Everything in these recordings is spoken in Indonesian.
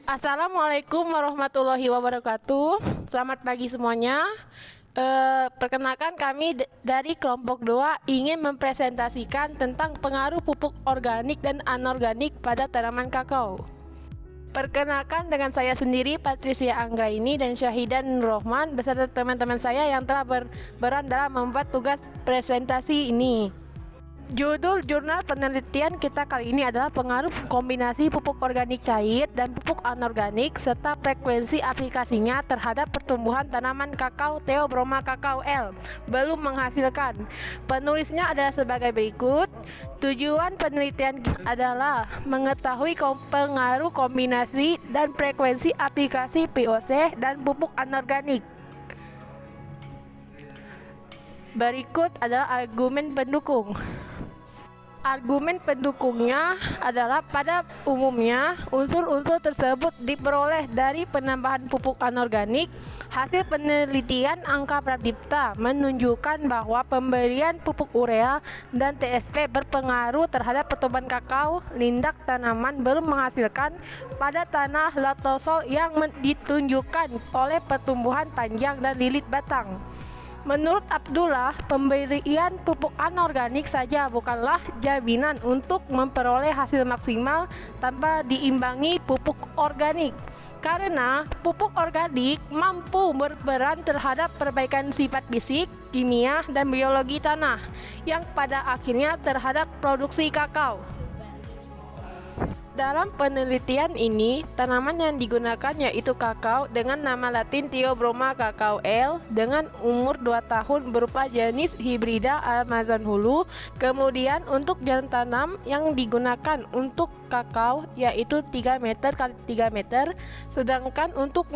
Assalamualaikum warahmatullahi wabarakatuh. Selamat pagi semuanya. Perkenalkan kami dari kelompok 2 ingin mempresentasikan tentang pengaruh pupuk organik dan anorganik pada tanaman kakao. Perkenalkan dengan saya sendiri Patricia Anggraini dan Syahidan Nurrohman beserta teman-teman saya yang telah berperan dalam membuat tugas presentasi ini. Judul jurnal penelitian kita kali ini adalah pengaruh kombinasi pupuk organik cair dan pupuk anorganik serta frekuensi aplikasinya terhadap pertumbuhan tanaman kakao Theobroma Cacao L belum menghasilkan. Penulisnya adalah sebagai berikut. Tujuan penelitian adalah mengetahui pengaruh kombinasi dan frekuensi aplikasi POC dan pupuk anorganik. Berikut adalah argumen pendukung. Argumen pendukungnya adalah pada umumnya unsur-unsur tersebut diperoleh dari penambahan pupuk anorganik. Hasil penelitian angka Pradipta menunjukkan bahwa pemberian pupuk urea dan TSP berpengaruh terhadap pertumbuhan kakao lindak tanaman belum menghasilkan pada tanah latosol yang ditunjukkan oleh pertumbuhan panjang dan lilit batang. Menurut Abdullah, pemberian pupuk anorganik saja bukanlah jaminan untuk memperoleh hasil maksimal tanpa diimbangi pupuk organik. Karena pupuk organik mampu berperan terhadap perbaikan sifat fisik, kimia, dan biologi tanah, yang pada akhirnya terhadap produksi kakao. Dalam penelitian ini, tanaman yang digunakan yaitu kakao dengan nama latin Theobroma Cacao L dengan umur 2 tahun berupa jenis hibrida Amazon Hulu. Kemudian untuk jarak tanam yang digunakan untuk kakao yaitu 3 meter x 3 meter, sedangkan untuk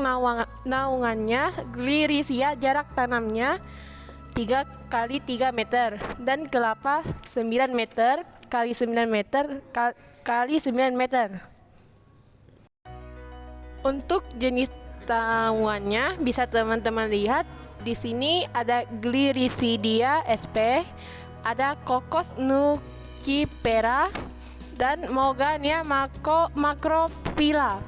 naungannya Glirisia jarak tanamnya 3 x 3 meter dan kelapa 9 meter x 9 meter kali 9 meter. Untuk jenis tanamannya bisa teman-teman lihat di sini ada Gliricidia sp, ada Cocos nucifera dan Mogania macrophylla.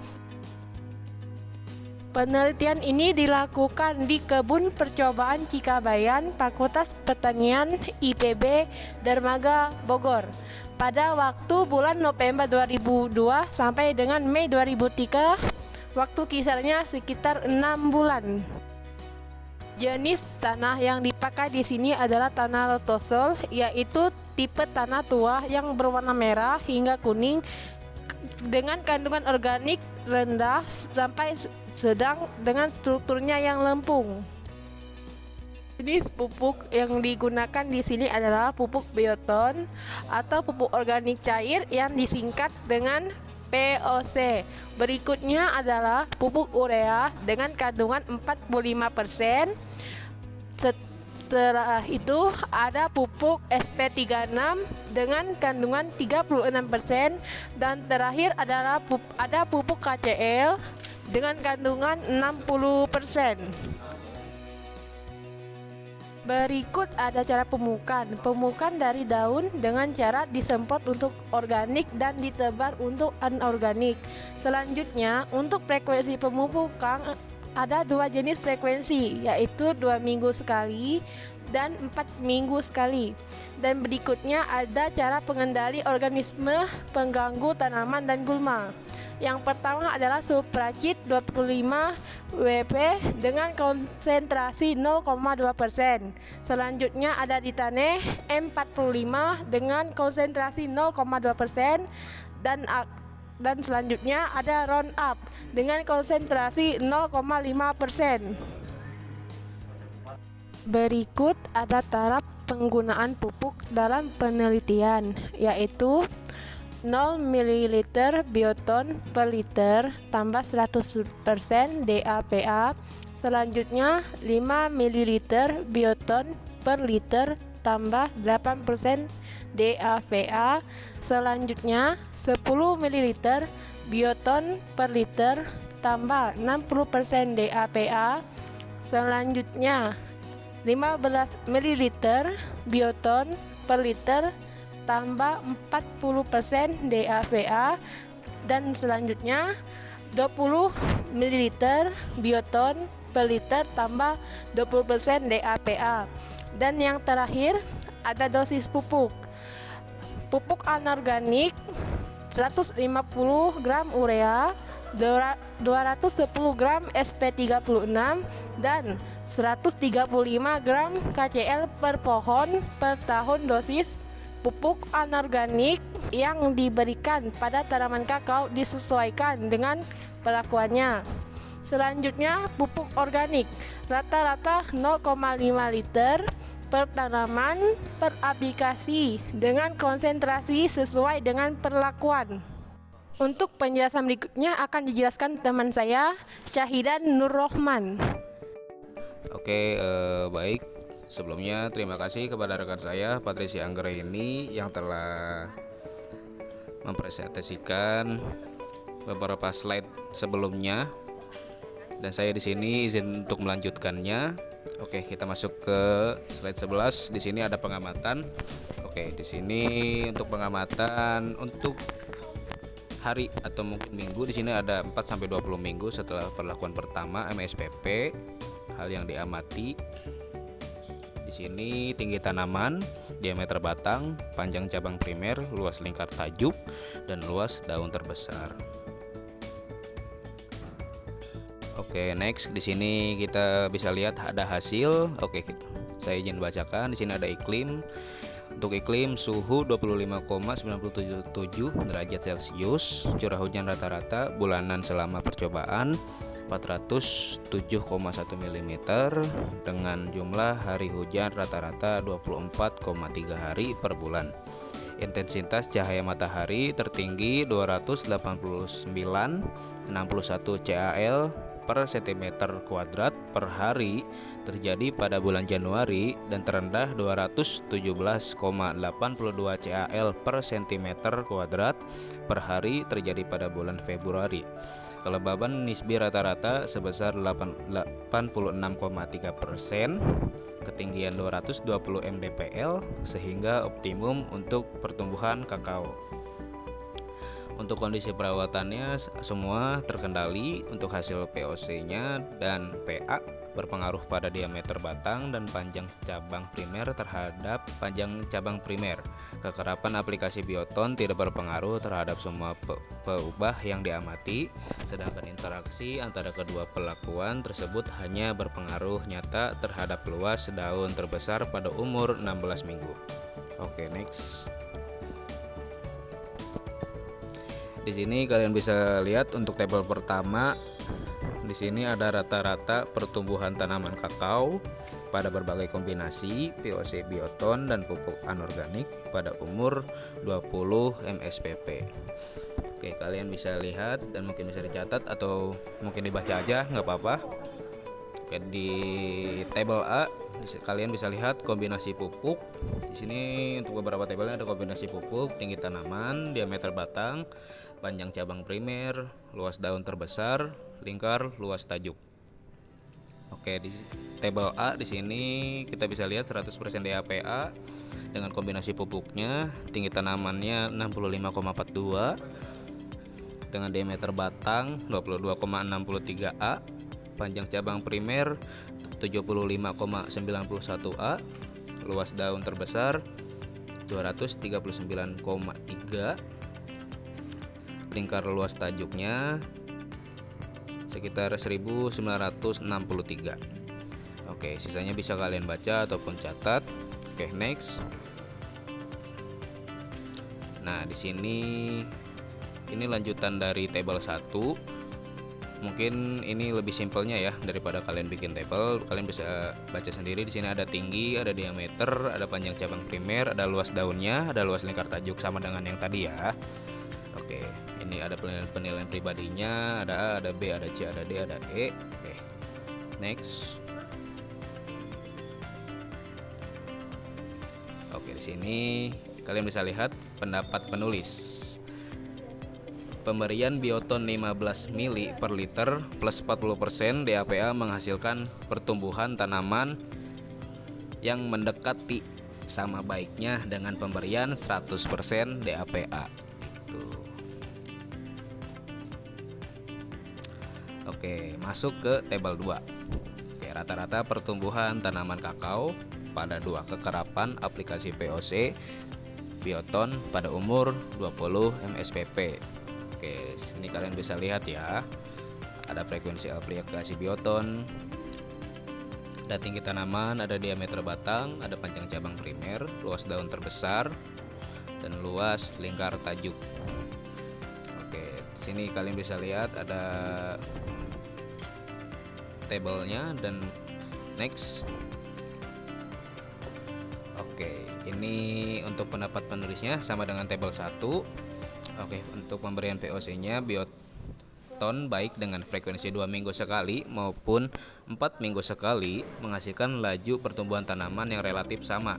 Penelitian ini dilakukan di Kebun Percobaan Cikabayan, Fakultas Pertanian IPB Dermaga Bogor pada waktu bulan November 2002 sampai dengan Mei 2003, waktu kisarnya sekitar 6 bulan. Jenis tanah yang dipakai di sini adalah tanah latosol, yaitu tipe tanah tua yang berwarna merah hingga kuning dengan kandungan organik rendah sampai sedang dengan strukturnya yang lempung. Jenis pupuk yang digunakan di sini adalah pupuk bioton atau pupuk organik cair yang disingkat dengan POC. Berikutnya adalah pupuk urea dengan kandungan 45%. Setelah itu ada pupuk SP36 dengan kandungan 36% dan terakhir adalah ada pupuk KCL dengan kandungan 60%. Berikut ada cara pemupukan. Pemupukan dari daun dengan cara disemprot untuk organik dan ditebar untuk anorganik. Selanjutnya, untuk frekuensi pemupukan ada 2 jenis frekuensi, yaitu 2 minggu sekali dan 4 minggu sekali. Dan berikutnya ada cara pengendali organisme pengganggu tanaman dan gulma. Yang pertama adalah supracit 25 WP dengan konsentrasi 0,2%. Selanjutnya ada ditane M45 dengan konsentrasi 0,2% dan selanjutnya ada Roundup dengan konsentrasi 0,5%. Berikut ada taraf penggunaan pupuk dalam penelitian, yaitu 0 ml bioton per liter tambah 100% DAPA. Selanjutnya 5 ml bioton per liter tambah 8% DAPA. Selanjutnya 10 ml bioton per liter tambah 60% DAPA. Selanjutnya 15 ml bioton per liter tambah 40% DAPA. Dan selanjutnya 20 ml bioton per liter tambah 20% DAPA. Dan yang terakhir ada dosis pupuk. Pupuk anorganik 150 gram urea, 210 gram SP36 dan 135 gram KCl per pohon per tahun. Dosis pupuk anorganik yang diberikan pada tanaman kakao disesuaikan dengan perlakuannya. Selanjutnya pupuk organik rata-rata 0,5 liter per tanaman per aplikasi dengan konsentrasi sesuai dengan perlakuan. Untuk penjelasan berikutnya akan dijelaskan teman saya, Syahidan Nur Rohman. Oke, baik. Sebelumnya terima kasih kepada rekan saya Patricia Anggraini yang telah mempresentasikan beberapa slide sebelumnya. Dan saya di sini izin untuk melanjutkannya. Oke, kita masuk ke slide 11. Di sini ada pengamatan. Oke, di sini untuk pengamatan untuk hari atau mungkin minggu, di sini ada 4 sampai 20 minggu setelah perlakuan pertama MSPP. Hal yang diamati di sini tinggi tanaman, diameter batang, panjang cabang primer, luas lingkar tajuk, dan luas daun terbesar. Oke, next di sini kita bisa lihat ada hasil. Oke, saya izin bacakan. Di sini ada iklim. Untuk iklim suhu 25,977 derajat Celcius, curah hujan rata-rata bulanan selama percobaan 407,1 mm dengan jumlah hari hujan rata-rata 24,3 hari per bulan. Intensitas cahaya matahari tertinggi 289,61 CAL per cm kuadrat per hari terjadi pada bulan Januari dan terendah 217,82 CAL per cm kuadrat per hari terjadi pada bulan Februari. Kelembaban nisbi rata-rata sebesar 86,3%, ketinggian 220 mdpl sehingga optimum untuk pertumbuhan kakao. Untuk kondisi perawatannya semua terkendali. Untuk hasil POC-nya dan PA berpengaruh pada diameter batang dan panjang cabang primer terhadap panjang cabang primer. Kekerapan aplikasi bioton tidak berpengaruh terhadap semua peubah yang diamati, sedangkan interaksi antara kedua perlakuan tersebut hanya berpengaruh nyata terhadap luas daun terbesar pada umur 16 minggu. Oke, next. Di sini kalian bisa lihat untuk tabel pertama. Di sini ada rata-rata pertumbuhan tanaman kakao pada berbagai kombinasi POC bioton dan pupuk anorganik pada umur 20 MSPP. Oke, kalian bisa lihat dan mungkin bisa dicatat atau mungkin dibaca aja, nggak apa-apa. Oke, di tabel A kalian bisa lihat kombinasi pupuk. Di sini untuk beberapa tabelnya ada kombinasi pupuk, tinggi tanaman, diameter batang, panjang cabang primer, luas daun terbesar, lingkar, luas tajuk. Oke, di tabel A di sini kita bisa lihat 100% DAPA dengan kombinasi pupuknya, tinggi tanamannya 65,42 dengan diameter batang 22,63 A, panjang cabang primer 75,91 A, luas daun terbesar 239,3, lingkar luas tajuknya sekitar 1963. Oke, sisanya bisa kalian baca ataupun catat. Oke, next. Nah, di sini ini lanjutan dari tabel 1. Mungkin ini lebih simpelnya ya daripada kalian bikin tabel. Kalian bisa baca sendiri. Di sini ada tinggi, ada diameter, ada panjang cabang primer, ada luas daunnya, ada luas lingkar tajuk sama dengan yang tadi ya. Oke, ini ada penilaian pribadinya, ada A, ada B, ada C, ada D, ada E. Oke, next. Oke, di sini kalian bisa lihat pendapat penulis. Pemberian bioton 15 mili per liter plus 40% DAPA menghasilkan pertumbuhan tanaman yang mendekati sama baiknya dengan pemberian 100% DAPA. Oke, masuk ke tabel 2. Oke, rata-rata pertumbuhan tanaman kakao pada 2 kekerapan aplikasi POC bioton pada umur 20 mspp. Oke, sini kalian bisa lihat ya. Ada frekuensi aplikasi bioton, ada tinggi tanaman, ada diameter batang, ada panjang cabang primer, luas daun terbesar, dan luas lingkar tajuk. Oke, sini kalian bisa lihat ada tabelnya dan next. Oke, ini untuk pendapat penulisnya sama dengan tabel 1. Oke, untuk pemberian POC-nya bioton baik dengan frekuensi 2 minggu sekali maupun 4 minggu sekali menghasilkan laju pertumbuhan tanaman yang relatif sama.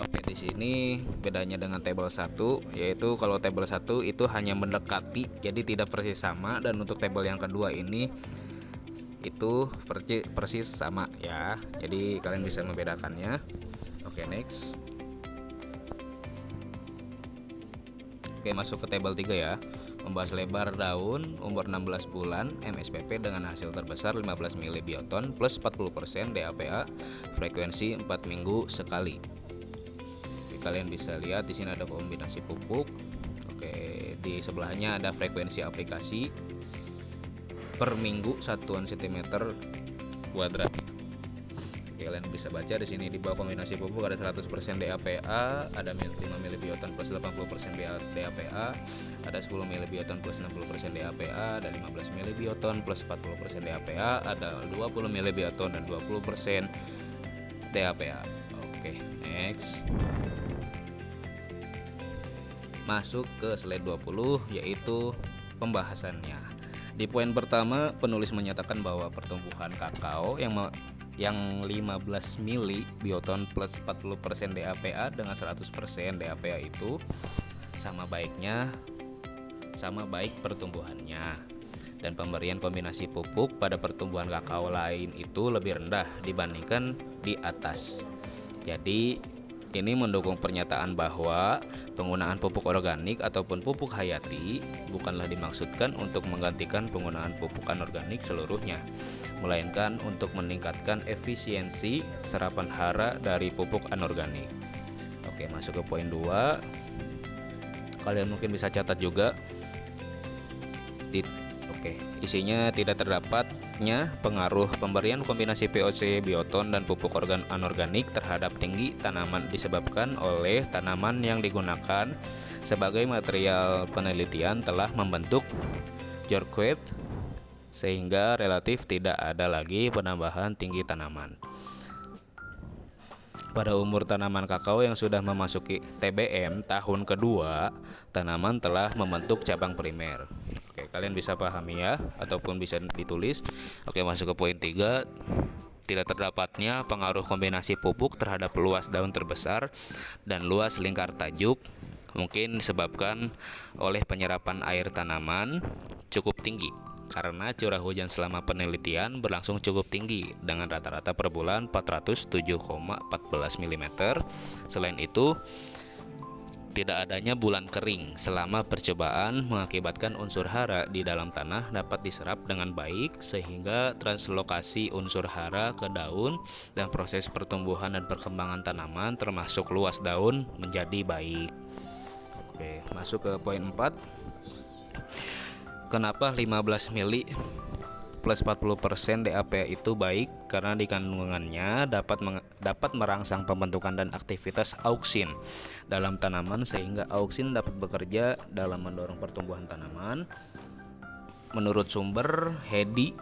Oke, di sini bedanya dengan tabel 1 yaitu kalau tabel 1 itu hanya mendekati, jadi tidak persis sama, dan untuk tabel yang kedua ini itu persis sama ya. Jadi kalian bisa membedakannya. Oke, next. Oke, masuk ke tabel 3 ya. Membahas lebar daun umur 16 bulan MSPP dengan hasil terbesar 15 mili bioton plus 40% DAPA, frekuensi 4 minggu sekali. Oke, kalian bisa lihat di sini ada kombinasi pupuk. Oke, di sebelahnya ada frekuensi aplikasi per minggu satuan cm kuadrat. Kalian bisa baca di sini di bawah kombinasi pupuk ada 100% DAPA, ada 5 mili bioton plus 80% DAPA, ada 10 mili bioton plus 60% DAPA, ada 15 mili bioton plus 40% DAPA, ada 20 mili bioton dan 20% DAPA. Oke, next. Masuk ke slide 20 yaitu pembahasannya. Di poin pertama, penulis menyatakan bahwa pertumbuhan kakao yang 15 mili bioton plus 40% DAPA dengan 100% DAPA itu sama baik pertumbuhannya, dan pemberian kombinasi pupuk pada pertumbuhan kakao lain itu lebih rendah dibandingkan di atas. Jadi ini mendukung pernyataan bahwa penggunaan pupuk organik ataupun pupuk hayati bukanlah dimaksudkan untuk menggantikan penggunaan pupuk anorganik seluruhnya, melainkan untuk meningkatkan efisiensi serapan hara dari pupuk anorganik. Oke, masuk ke poin 2. Kalian mungkin bisa catat juga. Isinya tidak terdapatnya pengaruh pemberian kombinasi POC, bioton, dan pupuk anorganik terhadap tinggi tanaman disebabkan oleh tanaman yang digunakan sebagai material penelitian telah membentuk jorquet, sehingga relatif tidak ada lagi penambahan tinggi tanaman. Pada umur tanaman kakao yang sudah memasuki TBM tahun kedua, tanaman telah membentuk cabang primer. Oke, kalian bisa pahami ya, ataupun bisa ditulis. Oke, masuk ke poin 3. Tidak terdapatnya pengaruh kombinasi pupuk terhadap luas daun terbesar dan luas lingkar tajuk, mungkin disebabkan oleh penyerapan air tanaman cukup tinggi karena curah hujan selama penelitian berlangsung cukup tinggi dengan rata-rata per bulan 407,14 mm. Selain itu, tidak adanya bulan kering selama percobaan mengakibatkan unsur hara di dalam tanah dapat diserap dengan baik sehingga translokasi unsur hara ke daun dan proses pertumbuhan dan perkembangan tanaman termasuk luas daun menjadi baik. Oke, masuk ke poin 4. Kenapa 15 mili plus 40% DAP itu baik? Karena di kandungannya dapat merangsang pembentukan dan aktivitas auksin dalam tanaman sehingga auksin dapat bekerja dalam mendorong pertumbuhan tanaman. Menurut sumber, Hedy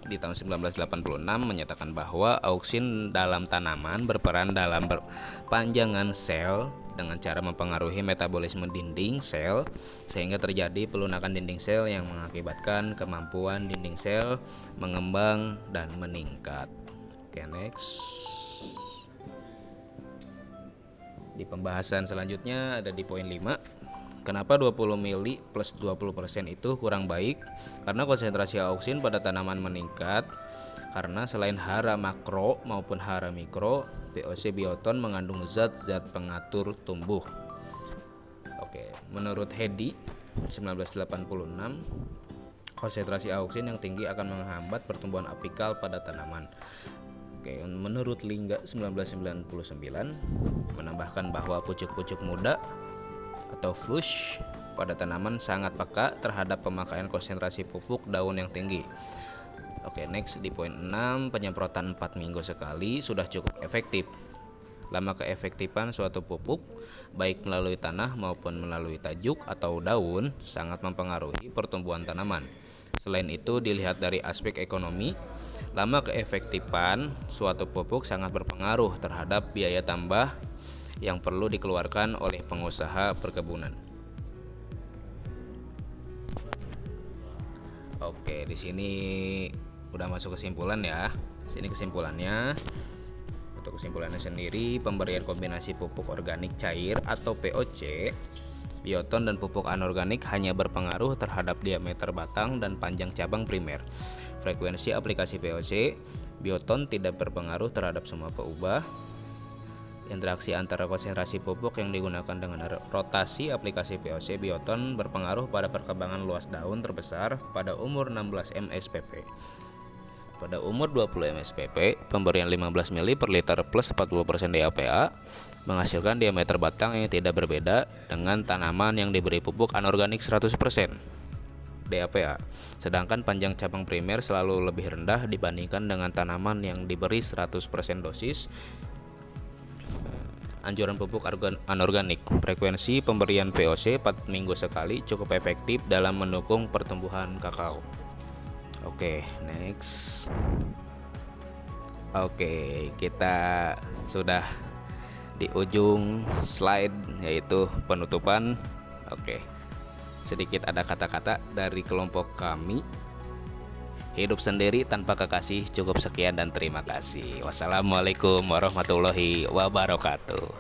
di tahun 1986 menyatakan bahwa auksin dalam tanaman berperan dalam perpanjangan sel dengan cara mempengaruhi metabolisme dinding sel sehingga terjadi pelunakan dinding sel yang mengakibatkan kemampuan dinding sel mengembang dan meningkat. Oke, next. Di pembahasan selanjutnya ada di poin 5. Kenapa 20 mili plus 20% itu kurang baik? Karena konsentrasi auksin pada tanaman meningkat. Karena selain hara makro maupun hara mikro, POC bioton mengandung zat-zat pengatur tumbuh. Oke, menurut Hedy 1986, Konsentrasi auksin yang tinggi akan menghambat pertumbuhan apikal pada tanaman. Oke, menurut Lingga 1999 menambahkan bahwa pucuk-pucuk muda atau flush pada tanaman sangat peka terhadap pemakaian konsentrasi pupuk daun yang tinggi. Oke, next di poin 6, penyemprotan 4 minggu sekali sudah cukup efektif. Lama keefektifan suatu pupuk baik melalui tanah maupun melalui tajuk atau daun sangat mempengaruhi pertumbuhan tanaman. Selain itu, dilihat dari aspek ekonomi, lama keefektifan suatu pupuk sangat berpengaruh terhadap biaya tambah yang perlu dikeluarkan oleh pengusaha perkebunan. Oke, di sini udah masuk kesimpulan ya. Sini kesimpulannya. Untuk kesimpulannya sendiri, pemberian kombinasi pupuk organik cair atau POC, bioton dan pupuk anorganik hanya berpengaruh terhadap diameter batang dan panjang cabang primer. Frekuensi aplikasi POC, bioton tidak berpengaruh terhadap semua peubah. Interaksi antara konsentrasi pupuk yang digunakan dengan rotasi aplikasi POC bioton berpengaruh pada perkembangan luas daun terbesar pada umur 16 mSpp. Pada umur 20 mSpp, pemberian 15 ml per liter plus 40% DAPA menghasilkan diameter batang yang tidak berbeda dengan tanaman yang diberi pupuk anorganik 100% DAPA. Sedangkan panjang cabang primer selalu lebih rendah dibandingkan dengan tanaman yang diberi 100% dosis. Anjuran pupuk anorganik. Frekuensi pemberian POC 4 minggu sekali cukup efektif dalam mendukung pertumbuhan kakao. Oke, next. Oke, kita sudah di ujung slide, yaitu penutupan. Oke, sedikit ada kata-kata dari kelompok kami. Hidup sendiri tanpa kekasih. Cukup sekian dan terima kasih. Wassalamualaikum warahmatullahi wabarakatuh.